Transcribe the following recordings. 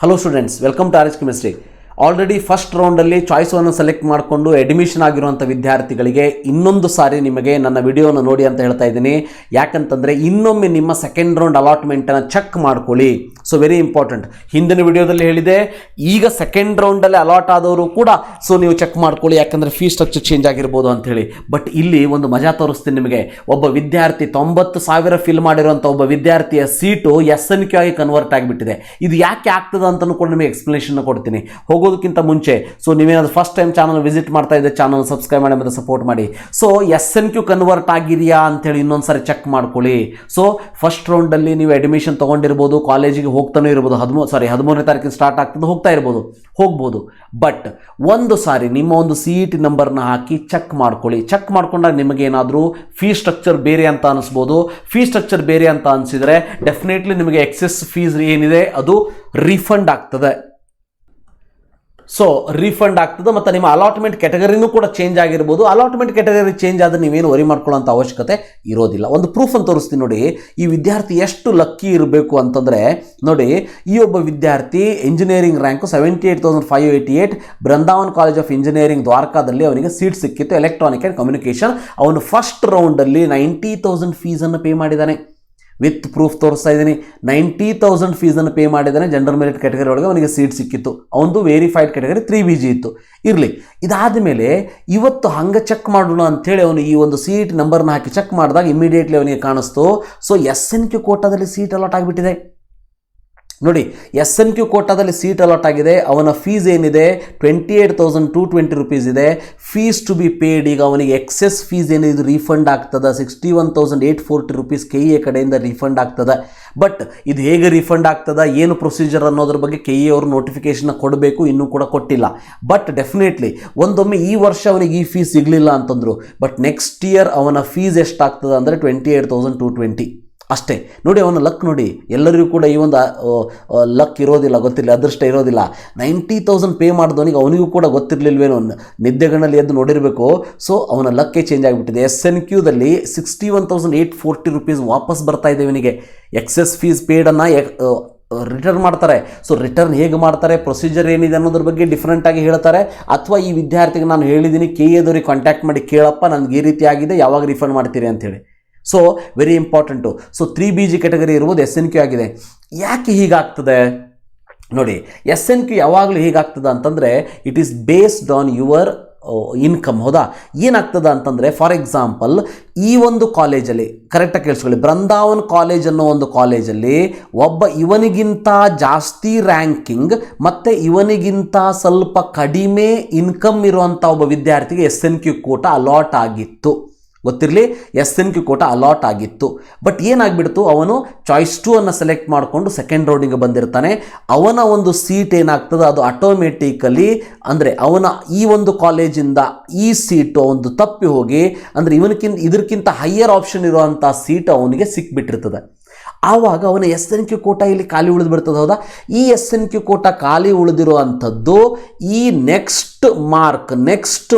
Hello students, welcome to RHchemistry. Already first ರೌಂಡಲ್ಲಿ ಚಾಯ್ಸನ್ನು select ಮಾಡಿಕೊಂಡು ಅಡ್ಮಿಷನ್ ಆಗಿರುವಂಥ ವಿದ್ಯಾರ್ಥಿಗಳಿಗೆ ಇನ್ನೊಂದು ಸಾರಿ ನಿಮಗೆ ನನ್ನ ವಿಡಿಯೋನ ನೋಡಿ ಅಂತ ಹೇಳ್ತಾ ಇದ್ದೀನಿ. ಯಾಕಂತಂದರೆ ಇನ್ನೊಮ್ಮೆ ನಿಮ್ಮ ಸೆಕೆಂಡ್ ರೌಂಡ್ ಅಲಾಟ್ಮೆಂಟನ್ನು ಚೆಕ್ ಮಾಡ್ಕೊಳ್ಳಿ. So very important. ಹಿಂದಿನ ವಿಡಿಯೋದಲ್ಲಿ ಹೇಳಿದೆ, ಈಗ ಸೆಕೆಂಡ್ ರೌಂಡಲ್ಲಿ ಅಲಾಟ್ ಆದವರು ಕೂಡ ನೀವು ಚೆಕ್ ಮಾಡ್ಕೊಳ್ಳಿ, ಯಾಕಂದರೆ ಫೀಸ್ ಸ್ಟ್ರಕ್ಚರ್ ಚೇಂಜ್ ಆಗಿರ್ಬೋದು ಅಂಥೇಳಿ. ಬಟ್ ಇಲ್ಲಿ ಒಂದು ಮಜಾ ತೋರಿಸ್ತೀನಿ ನಿಮಗೆ. ಒಬ್ಬ ವಿದ್ಯಾರ್ಥಿ 90,000 ಫಿಲ್ ಮಾಡಿರುವಂಥ ಒಬ್ಬ ವಿದ್ಯಾರ್ಥಿಯ ಸೀಟು SNQ ಆಗಿ ಕನ್ವರ್ಟ್ ಆಗಿಬಿಟ್ಟಿದೆ. ಇದು ಯಾಕೆ ಆಗ್ತದೆ ಅಂತಲೂ ಕೂಡ ನಿಮಗೆ ಎಕ್ಸ್ಪ್ಲನೇಷನ್ ಕೊಡ್ತೀನಿ. ಹೋಗೋದಕ್ಕಿಂತ ಮುಂಚೆ ನೀವೇನಾದ್ರು ಫಸ್ಟ್ ಟೈಮ್ ಚಾನಲ್ ವಿಸಿಟ್ ಮಾಡ್ತಾ ಇದ್ದೆ, ಚಾನಲ್ ಸಬ್ಸ್ಕ್ರೈಬ್ ಮಾಡಿ ಮತ್ತು ಸಪೋರ್ಟ್ ಮಾಡಿ. SNQ ಕನ್ವರ್ಟ್ ಆಗಿದೆಯಾ ಅಂತೇಳಿ ಇನ್ನೊಂದ್ಸರಿ ಚೆಕ್ ಮಾಡ್ಕೊಳ್ಳಿ. ಫಸ್ಟ್ ರೌಂಡಲ್ಲಿ ನೀವು ಅಡ್ಮಿಷನ್ ತೊಗೊಂಡಿರ್ಬೋದು, ಕಾಲೇಜಿಗೆ ಹೋಗ್ತಾನೆ ಇರ್ಬೋದು. 13ನೇ ತಾರೀಕಿಗೆ ಸ್ಟಾರ್ಟ್ ಆಗ್ತದೆ, ಹೋಗ್ಬೋದು. ಬಟ್ ಒಂದು ಸಾರಿ ನಿಮ್ಮ ಒಂದು CET ನಂಬರ್ನ ಹಾಕಿ ಚೆಕ್ ಮಾಡ್ಕೊಳ್ಳಿ. ಚೆಕ್ ಮಾಡ್ಕೊಂಡಾಗ ನಿಮಗೆ ಏನಾದರೂ ಫೀಸ್ ಸ್ಟ್ರಕ್ಚರ್ ಬೇರೆ ಅಂತ ಅನಿಸ್ಬೋದು. ಫೀಸ್ ಸ್ಟ್ರಕ್ಚರ್ ಬೇರೆ ಅಂತ ಅನಿಸಿದರೆ ಡೆಫಿನೆಟ್ಲಿ ನಿಮಗೆ ಎಕ್ಸೆಸ್ ಫೀಸ್ ಏನಿದೆ ಅದು ರೀಫಂಡ್ ಆಗ್ತದೆ. ರೀಫಂಡ್ ಆಗ್ತದೆ. ಮತ್ತು ನಿಮ್ಮ ಅಲಾಟ್ಮೆಂಟ್ ಕ್ಯಾಟಗರಿನೂ ಕೂಡ ಚೇಂಜ್ ಆಗಿರ್ಬೋದು. ಅಲಾಟ್ಮೆಂಟ್ ಕ್ಯಾಟಗರಿ ಚೇಂಜ್ ಆದರೆ ನೀವೇನು ವರಿ ಮಾಡ್ಕೊಳ್ಳೋಂಥ ಅವಶ್ಯಕತೆ ಇರೋದಿಲ್ಲ. ಒಂದು ಪ್ರೂಫ್ ಅಂತ ತೋರಿಸ್ತೀನಿ ನೋಡಿ. ಈ ವಿದ್ಯಾರ್ಥಿ ಎಷ್ಟು ಲಕ್ಕಿ ಇರಬೇಕು ಅಂತಂದರೆ ನೋಡಿ, ಈ ಒಬ್ಬ ವಿದ್ಯಾರ್ಥಿ engineering rank 78,588, Brindavan college of engineering ದ್ವಾರಕಾದಲ್ಲಿ ಅವನಿಗೆ ಸೀಟ್ ಸಿಕ್ಕಿತ್ತು, ಎಲೆಕ್ಟ್ರಾನಿಕ್ ಆ್ಯಂಡ್ ಕಮ್ಯುನಿಕೇಷನ್. ಅವನು ಫಸ್ಟ್ ರೌಂಡಲ್ಲಿ 90,000 ಫೀಸನ್ನು ಪೇ ಮಾಡಿದ್ದಾನೆ. ವಿತ್ ಪ್ರೂಫ್ ತೋರಿಸ್ತಾ ಇದ್ದೀನಿ. 90,000 ಫೀಸನ್ನು ಪೇ ಮಾಡಿದ್ದಾನೆ. ಜನರಲ್ ಮೆರಿಟ್ ಕ್ಯಾಟಗರಿ ಒಳಗೆ ಅವನಿಗೆ ಸೀಟ್ ಸಿಕ್ಕಿತ್ತು. ಅವನದು ವೆರಿಫೈಡ್ ಕ್ಯಾಟಗರಿ 3BG ಇತ್ತು. ಇರಲಿ, ಇದಾದ ಮೇಲೆ ಇವತ್ತು ಹಂಗೆ ಚೆಕ್ ಮಾಡೋಣ ಅಂಥೇಳಿ ಅವನು ಈ ಒಂದು CET ನಂಬರ್ನ ಹಾಕಿ ಚೆಕ್ ಮಾಡಿದಾಗ ಇಮಿಡಿಯೇಟ್ಲಿ ಅವನಿಗೆ ಕಾಣಿಸ್ತು, SNQ ಕೋಟಾದಲ್ಲಿ ಸೀಟ್ ಅಲಾಟ್ ಆಗಿಬಿಟ್ಟಿದೆ. ನೋಡಿ, SNQ ಕೋಟಾದಲ್ಲಿ ಸೀಟ್ ಅಲಾಟ್ ಆಗಿದೆ. ಅವನ ಫೀಸ್ ಏನಿದೆ 28,220 ರೂಪೀಸ್ ಇದೆ. Fees two B paid. ಈಗ ಅವನಿಗೆ ಎಕ್ಸೆಸ್ ಫೀಸ್ ಏನಿದೆ ಇದು ರೀಫಂಡ್ ಆಗ್ತದೆ. 61,840 ರೂಪೀಸ್ KE ಕಡೆಯಿಂದ ರೀಫಂಡ್ ಆಗ್ತದೆ. ಬಟ್ ಇದು ಹೇಗೆ ರೀಫಂಡ್ ಆಗ್ತದೆ, ಏನು ಪ್ರೊಸೀಜರ್ ಅನ್ನೋದ್ರ ಬಗ್ಗೆ KE ಅವರು ನೋಟಿಫಿಕೇಶನ್ ಕೊಡಬೇಕು, ಇನ್ನೂ ಕೂಡ ಕೊಟ್ಟಿಲ್ಲ. ಬಟ್ ಡೆಫಿನೆಟ್ಲಿ ಒಂದೊಮ್ಮೆ ಈ ವರ್ಷ ಅವನಿಗೆ ಈ ಫೀಸ್ ಸಿಗಲಿಲ್ಲ ಅಂತಂದರು, ಬಟ್ ನೆಕ್ಸ್ಟ್ ಇಯರ್ ಅವನ ಫೀಸ್ ಎಷ್ಟಾಗ್ತದೆ ಅಂದರೆ 28,220 ಅಷ್ಟೇ. ನೋಡಿ, ಅವನ ಲಕ್ ನೋಡಿ. ಎಲ್ಲರಿಗೂ ಕೂಡ ಈ ಒಂದು ಲಕ್ ಇರೋದಿಲ್ಲ, ಗೊತ್ತಿಲ್ಲ, ಅದೃಷ್ಟ ಇರೋದಿಲ್ಲ. 90,000 ಪೇ ಮಾಡಿದವನಿಗೆ ಅವನಿಗೂ ಕೂಡ ಗೊತ್ತಿರಲಿಲ್ವೇನೋ, ನಿದ್ದೆಗಣ್ಣಲ್ಲಿ ಎದ್ದು ನೋಡಿರಬೇಕು. ಅವನ ಲಕ್ಕೇ ಚೇಂಜ್ ಆಗಿಬಿಟ್ಟಿದೆ. SNQದಲ್ಲಿ 61,840 ರೂಪೀಸ್ ವಾಪಸ್ ಬರ್ತಾ ಇದೆ ಇವನಿಗೆ. ಎಕ್ಸೆಸ್ ಫೀಸ್ ಪೇಡನ್ನು ರಿಟರ್ನ್ ಮಾಡ್ತಾರೆ. ರಿಟರ್ನ್ ಹೇಗೆ ಮಾಡ್ತಾರೆ, ಪ್ರೊಸೀಜರ್ ಏನಿದೆ ಅನ್ನೋದ್ರ ಬಗ್ಗೆ ಡಿಫ್ರೆಂಟಾಗಿ ಹೇಳ್ತಾರೆ. ಅಥವಾ ಈ ವಿದ್ಯಾರ್ಥಿಗೆ ನಾನು ಹೇಳಿದ್ದೀನಿ, KEದವ್ರಿಗೆ ಕಾಂಟ್ಯಾಕ್ಟ್ ಮಾಡಿ ಕೇಳಪ್ಪ, ನನಗೆ ಈ ರೀತಿ ಆಗಿದೆ, ಯಾವಾಗ ರಿಫಂಡ್ ಮಾಡ್ತೀರಿ ಅಂಥೇಳಿ. Very important. 3BG ಕ್ಯಾಟಗರಿ ಇರ್ಬೋದು, SNQ ಆಗಿದೆ. ಯಾಕೆ ಹೀಗಾಗ್ತದೆ ನೋಡಿ, SNQ ಯಾವಾಗಲೂ ಹೀಗಾಗ್ತದೆ ಅಂತಂದರೆ it is based on your income. ಹೌದಾ? ಏನಾಗ್ತದೆ ಅಂತಂದರೆ, ಫಾರ್ ಎಕ್ಸಾಂಪಲ್ ಈ ಒಂದು ಕಾಲೇಜಲ್ಲಿ ಕರೆಕ್ಟಾಗಿ ಕೇಳಿಸ್ಕೊಳ್ಳಿ, ಬೃಂದಾವನ್ ಕಾಲೇಜ್ ಅನ್ನೋ ಒಂದು ಕಾಲೇಜಲ್ಲಿ ಇವನಿಗಿಂತ ಜಾಸ್ತಿ ರ್ಯಾಂಕಿಂಗ್ ಮತ್ತು ಇವನಿಗಿಂತ ಸ್ವಲ್ಪ ಕಡಿಮೆ ಇನ್ಕಮ್ ಇರುವಂಥ ಒಬ್ಬ ವಿದ್ಯಾರ್ಥಿಗೆ SNQ ಕೋಟಾ ಅಲಾಟ್ ಆಗಿತ್ತು. ಗೊತ್ತಿರಲಿ, SNQ ಕೋಟಾ ಅಲಾಟ್ ಆಗಿತ್ತು. ಬಟ್ ಏನಾಗ್ಬಿಡ್ತು, ಅವನು ಚಾಯ್ಸ್ 2 ಅನ್ನು ಸೆಲೆಕ್ಟ್ ಮಾಡಿಕೊಂಡು ಸೆಕೆಂಡ್ ರೌಂಡಿಗೆ ಬಂದಿರ್ತಾನೆ. ಅವನ ಒಂದು ಸೀಟ್ ಏನಾಗ್ತದೆ, ಅದು ಆಟೋಮೆಟಿಕಲಿ ಅಂದರೆ ಅವನ ಈ ಒಂದು ಕಾಲೇಜಿಂದ ಈ ಸೀಟು ಒಂದು ತಪ್ಪಿ ಹೋಗಿ, ಅಂದರೆ ಇದಕ್ಕಿಂತ ಹೈಯರ್ ಆಪ್ಷನ್ ಇರುವಂಥ ಸೀಟ್ ಅವನಿಗೆ ಸಿಕ್ಬಿಟ್ಟಿರ್ತದೆ. ಆವಾಗ ಅವನ SNQ ಕೋಟಾ ಇಲ್ಲಿ ಖಾಲಿ ಉಳಿದು ಬಿಡ್ತದೆ. ಹೌದಾ? ಈ SNQ ಕೋಟಾ ಖಾಲಿ ಉಳಿದಿರುವಂಥದ್ದು ಈ ನೆಕ್ಸ್ಟ್ ಮಾರ್ಕ್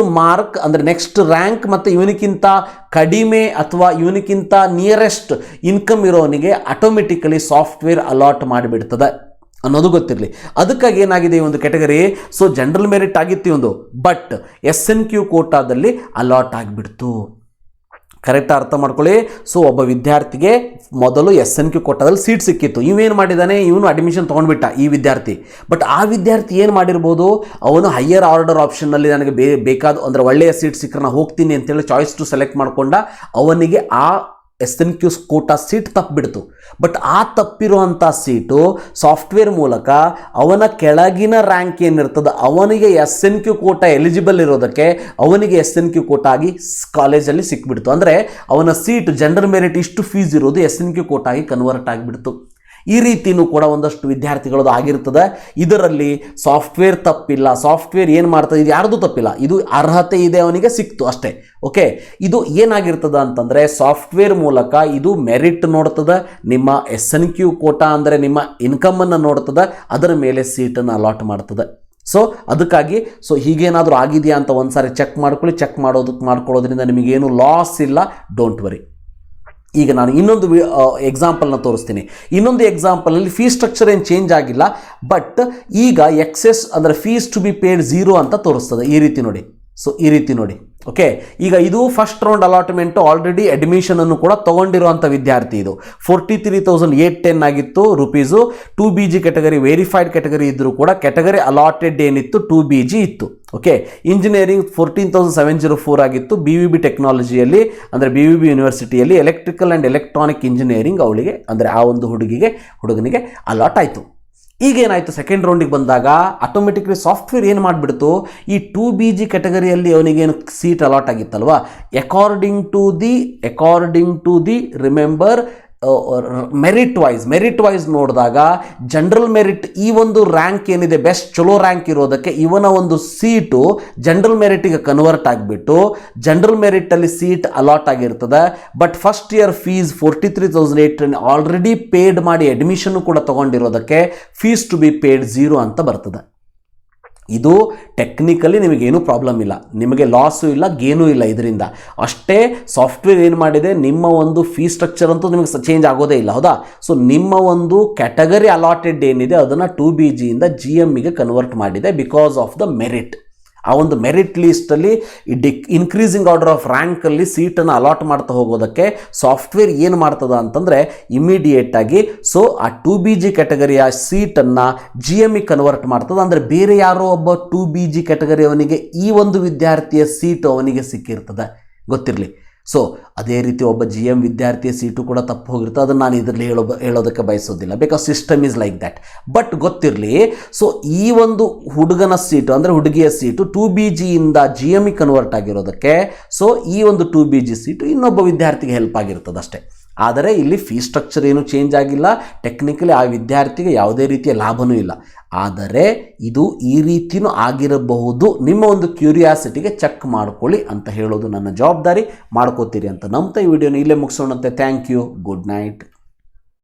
ಅಂದರೆ ನೆಕ್ಸ್ಟ್ ರ್ಯಾಂಕ್ ಮತ್ತು ಇವನಿಗಿಂತ ಕಡಿಮೆ ಅಥವಾ ಇವನಿಗಿಂತ ನಿಯರೆಸ್ಟ್ ಇನ್ಕಮ್ ಇರೋನಿಗೆ ಆಟೋಮೆಟಿಕಲಿ ಸಾಫ್ಟ್ವೇರ್ ಅಲಾಟ್ ಮಾಡಿಬಿಡ್ತದೆ ಅನ್ನೋದು ಗೊತ್ತಿರಲಿ. ಅದಕ್ಕಾಗಿ ಏನಾಗಿದೆ, ಈ ಒಂದು ಕ್ಯಾಟಗರಿ ಜನರಲ್ ಮೆರಿಟ್ ಆಗಿತ್ತು ಒಂದು, ಬಟ್ SNQ ಕೋಟಾದಲ್ಲಿ ಅಲಾಟ್ ಆಗಿಬಿಡ್ತು. ಕರೆಕ್ಟ್ ಅರ್ಥ ಮಾಡ್ಕೊಳ್ಳಿ. ಒಬ್ಬ ವಿದ್ಯಾರ್ಥಿಗೆ ಮೊದಲು SNQ ಕೋಟಾದಲ್ಲಿ ಸೀಟ್ ಸಿಕ್ಕಿತ್ತು. ಇವೇನು ಮಾಡಿದ್ದಾನೆ, ಇವನು ಅಡ್ಮಿಷನ್ ತೊಗೊಂಡ್ಬಿಟ್ಟ ಈ ವಿದ್ಯಾರ್ಥಿ. ಬಟ್ ಆ ವಿದ್ಯಾರ್ಥಿ ಏನು ಮಾಡಿರ್ಬೋದು, ಅವನು ಹೈಯರ್ ಆರ್ಡರ್ ಆಪ್ಷನ್ನಲ್ಲಿ ನನಗೆ ಬೇಕಾದ ಅಂದರೆ ಒಳ್ಳೆಯ ಸೀಟ್ ಸಿಕ್ಕರೆ ನಾನು ಹೋಗ್ತೀನಿ ಅಂತೇಳಿ ಚಾಯ್ಸ್ 2 ಸೆಲೆಕ್ಟ್ ಮಾಡಿಕೊಂಡ. ಅವನಿಗೆ ಆ SNQ ಕೋಟಾ ಸೀಟ್ ತಪ್ಪಿಬಿಡ್ತು. ಬಟ್ ಆ ತಪ್ಪಿರುವಂಥ ಸೀಟು ಸಾಫ್ಟ್ವೇರ್ ಮೂಲಕ ಅವನ ಕೆಳಗಿನ ರ್ಯಾಂಕ್ ಏನಿರ್ತದೆ ಅವನಿಗೆ SNQ ಕೋಟಾ ಎಲಿಜಿಬಲ್ ಇರೋದಕ್ಕೆ ಅವನಿಗೆ SNQ ಕೋಟಾ ಆಗಿ ಕಾಲೇಜಲ್ಲಿ ಸಿಕ್ಬಿಡ್ತು. ಅಂದರೆ ಅವನ ಸೀಟ್ ಜನರಲ್ ಮೆರಿಟ್ ಇಷ್ಟು ಫೀಸ್ ಇರೋದು SNQ ಕೋಟಾ ಆಗಿ ಕನ್ವರ್ಟ್ ಆಗಿಬಿಡ್ತು. ಈ ರೀತಿಯೂ ಕೂಡ ಒಂದಷ್ಟು ವಿದ್ಯಾರ್ಥಿಗಳದ್ದು ಆಗಿರ್ತದೆ. ಇದರಲ್ಲಿ ಸಾಫ್ಟ್ವೇರ್ ತಪ್ಪಿಲ್ಲ. ಸಾಫ್ಟ್ವೇರ್ ಏನು ಮಾಡ್ತದೆ, ಇದು ಯಾರ್ದು ತಪ್ಪಿಲ್ಲ, ಇದು ಅರ್ಹತೆ ಇದೆ, ಅವನಿಗೆ ಸಿಕ್ತು ಅಷ್ಟೇ. ಓಕೆ, ಇದು ಏನಾಗಿರ್ತದೆ ಅಂತಂದರೆ ಸಾಫ್ಟ್ವೇರ್ ಮೂಲಕ ಇದು ಮೆರಿಟ್ ನೋಡ್ತದೆ, ನಿಮ್ಮ SNQ ಕೋಟಾ ಅಂದರೆ ನಿಮ್ಮ ಇನ್ಕಮನ್ನು ನೋಡ್ತದೆ, ಅದರ ಮೇಲೆ ಸೀಟನ್ನು ಅಲಾಟ್ ಮಾಡ್ತದೆ. ಅದಕ್ಕಾಗಿ ಹೀಗೇನಾದರೂ ಆಗಿದೆಯಾ ಅಂತ ಒಂದು ಸಾರಿ ಚೆಕ್ ಮಾಡ್ಕೊಳ್ಳಿ. ಚೆಕ್ ಮಾಡ್ಕೊಳ್ಳೋದ್ರಿಂದ ನಿಮಗೇನು ಲಾಸ್ ಇಲ್ಲ, ಡೋಂಟ್ ವರಿ. ಈಗ ನಾನು ಇನ್ನೊಂದು ಎಕ್ಸಾಂಪಲ್ನ ತೋರಿಸ್ತೀನಿ. ಇನ್ನೊಂದು ಎಕ್ಸಾಂಪಲಲ್ಲಿ ಫೀ ಸ್ಟ್ರಕ್ಚರ್ ಏನು ಚೇಂಜ್ ಆಗಿಲ್ಲ, ಬಟ್ ಈಗ ಎಕ್ಸೆಸ್ ಅಂದರೆ ಫೀಸ್ ಟು ಬಿ ಪೇಡ್ 0 ಅಂತ ತೋರಿಸ್ತದೆ. ಈ ರೀತಿ ನೋಡಿ. ಸೊ ಈ ರೀತಿ ನೋಡಿ. ಓಕೆ, ಈಗ ಇದು ಫಸ್ಟ್ ರೌಂಡ್ ಅಲಾಟ್ಮೆಂಟು ಆಲ್ರೆಡಿ ಅಡ್ಮಿಷನನ್ನು ಕೂಡ ತೊಗೊಂಡಿರುವಂಥ ವಿದ್ಯಾರ್ಥಿ. ಇದು 43,810 ಆಗಿತ್ತು rupees. 2BG category verified category ಇದ್ದರೂ ಕೂಡ ಕ್ಯಾಟಗರಿ ಅಲಾಟೆಡ್ ಏನಿತ್ತು 2BG ಇತ್ತು. ಓಕೆ, ಇಂಜಿನಿಯರಿಂಗ್ 14,704 ಆಗಿತ್ತು. BVB ಟೆಕ್ನಾಲಜಿಯಲ್ಲಿ ಅಂದರೆ BVB ಯೂನಿವರ್ಸಿಟಿಯಲ್ಲಿ ಎಲೆಕ್ಟ್ರಿಕಲ್ ಆ್ಯಂಡ್ ಎಲೆಕ್ಟ್ರಾನಿಕ್ ಇಂಜಿನಿಯರಿಂಗ್ ಅವಳಿಗೆ ಅಂದರೆ ಆ ಒಂದು ಹುಡುಗನಿಗೆ ಅಲಾಟ್ ಆಯಿತು. ಈಗೇನಾಯಿತು, ಸೆಕೆಂಡ್ ರೌಂಡಿಗೆ ಬಂದಾಗ ಆಟೋಮೆಟಿಕ್ಲಿ ಸಾಫ್ಟ್ವೇರ್ ಏನು ಮಾಡಿಬಿಡ್ತು, ಈ 2BG ಕ್ಯಾಟಗರಿಯಲ್ಲಿ ಅವನಿಗೇನು ಸೀಟ್ ಅಲಾಟ್ ಆಗಿತ್ತಲ್ವಾ, according to the remember merit wise ನೋಡಿದಾಗ ಜನರಲ್ ಮೆರಿಟ್ ಈ ಒಂದು ರ್ಯಾಂಕ್ ಏನಿದೆ ಬೆಸ್ಟ್ ಚಲೋ ರ್ಯಾಂಕ್ ಇರೋದಕ್ಕೆ ಇವನ ಒಂದು ಸೀಟು ಜನರಲ್ ಮೆರಿಟಿಗೆ ಕನ್ವರ್ಟ್ ಆಗಿಬಿಟ್ಟು ಜನರಲ್ ಮೆರಿಟಲ್ಲಿ ಸೀಟ್ ಅಲಾಟ್ ಆಗಿರ್ತದೆ. But first year fees 43,800 already paid ಮಾಡಿ ಅಡ್ಮಿಷನ್ನು ಕೂಡ ತೊಗೊಂಡಿರೋದಕ್ಕೆ ಫೀಸ್ ಟು ಬಿ ಪೇಡ್ 0 ಅಂತ ಬರ್ತದೆ. ಇದು ಟೆಕ್ನಿಕಲಿ ನಿಮಗೇನು ಪ್ರಾಬ್ಲಮ್ ಇಲ್ಲ, ನಿಮಗೆ ಲಾಸು ಇಲ್ಲ, ಗೇನೂ ಇಲ್ಲ. ಇದರಿಂದ ಅಷ್ಟೇ ಸಾಫ್ಟ್ವೇರ್ ಏನು ಮಾಡಿದೆ, ನಿಮ್ಮ ಒಂದು ಫೀ ಸ್ಟ್ರಕ್ಚರ್ ಅಂತೂ ನಿಮಗೆ ಚೇಂಜ್ ಆಗೋದೇ ಇಲ್ಲ, ಹೌದಾ? ಸೊ ನಿಮ್ಮ ಒಂದು ಕ್ಯಾಟಗರಿ ಅಲಾಟೆಡ್ ಏನಿದೆ ಅದನ್ನು 2BGಯಿಂದ GMಗೆ ಕನ್ವರ್ಟ್ ಮಾಡಿದೆ ಬಿಕಾಸ್ ಆಫ್ ದ ಮೆರಿಟ್. ಆ ಒಂದು ಮೆರಿಟ್ ಲೀಸ್ಟಲ್ಲಿ ಇನ್ಕ್ರೀಸಿಂಗ್ ಆರ್ಡರ್ ಆಫ್ ರ್ಯಾಂಕಲ್ಲಿ ಸೀಟನ್ನು ಅಲಾಟ್ ಮಾಡ್ತಾ ಹೋಗೋದಕ್ಕೆ ಸಾಫ್ಟ್ವೇರ್ ಏನು ಮಾಡ್ತದ ಅಂತಂದರೆ ಇಮಿಡಿಯೇಟಾಗಿ ಸೊ ಆ 2BG ಕ್ಯಾಟಗರಿಯ ಸೀಟನ್ನು GMಗೆ ಕನ್ವರ್ಟ್ ಮಾಡ್ತದೆ. ಅಂದರೆ ಬೇರೆ ಯಾರೋ ಒಬ್ಬ 2BG ಕ್ಯಾಟಗರಿ ಅವನಿಗೆ ಈ ಒಂದು ವಿದ್ಯಾರ್ಥಿಯ ಸೀಟು ಅವನಿಗೆ ಸಿಕ್ಕಿರ್ತದೆ, ಗೊತ್ತಿರಲಿ. ಸೊ ಅದೇ ರೀತಿ ಒಬ್ಬ GM ವಿದ್ಯಾರ್ಥಿಯ ಸೀಟು ಕೂಡ ತಪ್ಪು ಹೋಗಿರ್ತದೆ. ಅದನ್ನು ನಾನು ಇದರಲ್ಲಿ ಹೇಳೋದಕ್ಕೆ ಬಯಸೋದಿಲ್ಲ, because system is like that. But ಗೊತ್ತಿರಲಿ, ಸೊ ಈ ಒಂದು ಹುಡುಗನ ಸೀಟು ಅಂದರೆ ಹುಡುಗಿಯ ಸೀಟು 2BGಯಿಂದ GMಗೆ ಕನ್ವರ್ಟ್ ಆಗಿರೋದಕ್ಕೆ ಸೊ ಈ ಒಂದು 2BG ಸೀಟು ಇನ್ನೊಬ್ಬ ವಿದ್ಯಾರ್ಥಿಗೆ ಹೆಲ್ಪ್ ಆಗಿರ್ತದೆ ಅಷ್ಟೇ. ಆದರೆ ಇಲ್ಲಿ ಫೀ ಸ್ಟ್ರಕ್ಚರ್ ಏನು ಚೇಂಜ್ ಆಗಿಲ್ಲ, ಟೆಕ್ನಿಕಲಿ ಆ ವಿದ್ಯಾರ್ಥಿಗೆ ಯಾವುದೇ ರೀತಿಯ ಲಾಭವೂ ಇಲ್ಲ. ಆದರೆ ಇದು ಈ ರೀತಿಯೂ ಆಗಿರಬಹುದು, ನಿಮ್ಮ ಒಂದು ಕ್ಯೂರಿಯಾಸಿಟಿಗೆ ಚೆಕ್ ಮಾಡ್ಕೊಳ್ಳಿ ಅಂತ ಹೇಳೋದು ನನ್ನ ಜವಾಬ್ದಾರಿ. ಮಾಡ್ಕೋತೀರಿ ಅಂತ ನಂಬ್ತಾ ಈ ವಿಡಿಯೋನ ಇಲ್ಲೇ ಮುಗಿಸೋಣಂತೆ. Thank you, good night.